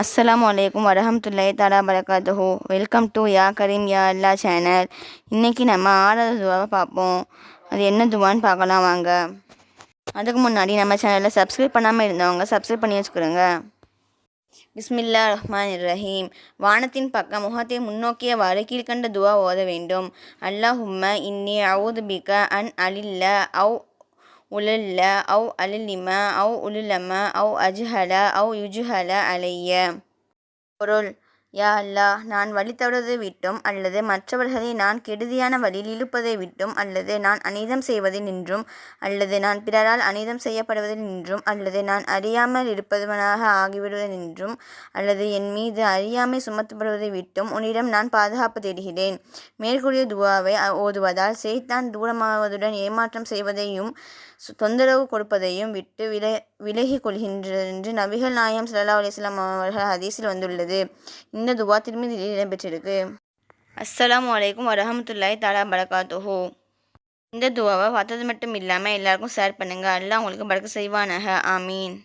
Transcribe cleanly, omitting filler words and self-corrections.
அஸ்ஸலாமு அலைக்கும் வரஹமத்துல்லாஹி தஆலா பரகாத்துஹு. வெல்கம் டு யா கரீம் யா அல்லா சேனல். இன்றைக்கி நம்ம 6வது துவாவை பார்ப்போம். அது என்ன துவான்னு பார்க்கலாம் வாங்க. அதுக்கு முன்னாடி நம்ம சேனலில் சப்ஸ்கிரைப் பண்ணாமல் இருந்தவங்க சப்ஸ்கிரைப் பண்ணி வச்சுக்கிறோங்க. பிஸ்மில்லா ரஹ்மான் ரஹீம். வானத்தின் பக்கம் முகத்தை முன்னோக்கியவாறு கீழ்கண்ட துவா ஓத வேண்டும். அல்லாஹும்ம இன்னி அவுது பிக அன் அலில்ல அவ் உலல்ல அவ் அலிலிம அவ் உலுலம அவ் அஜ்ஹல அவ் யுஜ்ஹல அலைய. பொருள்: யா அல்லாஹ், நான் வழி தவறுவதை விட்டும் அல்லது மற்றவர்களை நான் கெடுதியான வழியில் இழுப்பதை விட்டும் அல்லது நான் அநீதம் செய்வதை நின்றும் அல்லது நான் பிறரால் அநீதம் செய்யப்படுவதை நின்றும் அல்லது நான் அறியாமல் இருப்பவனாக ஆகிவிடுவதை நின்றும் அல்லது என் மீது அறியாமை சுமத்தப்படுவதை விட்டும் உன்னிடம் நான் பாதுகாப்பு தேடுகிறேன். மேற்கூறிய துவாவை ஓதுவதால் ஷைத்தான் தூரமாவதுடன் ஏமாற்றம் செய்வதையும் தொந்தரவு கொடுப்பதையும் விட்டு விலகிக் கொள்கின்றது என்று நபிகள் நாயகம் ஸல்லல்லாஹு அலைஹி வஸல்லம் அவர்கள் ஹதீஸில் வந்துள்ளது. இந்த துவா திருமதியில் இடம்பெற்றிருக்கு. அஸ்ஸலாமு அலைக்கும் வரஹமத்துல்லாஹி தஆலா பரகாத்துஹு. இந்த துவாவை பார்த்தது மட்டும் இல்லாமல் எல்லாருக்கும் ஷேர் பண்ணுங்கள். அல்லாஹ் உங்களுக்கு பரக்கத் செய்வானாக. ஆமீன்.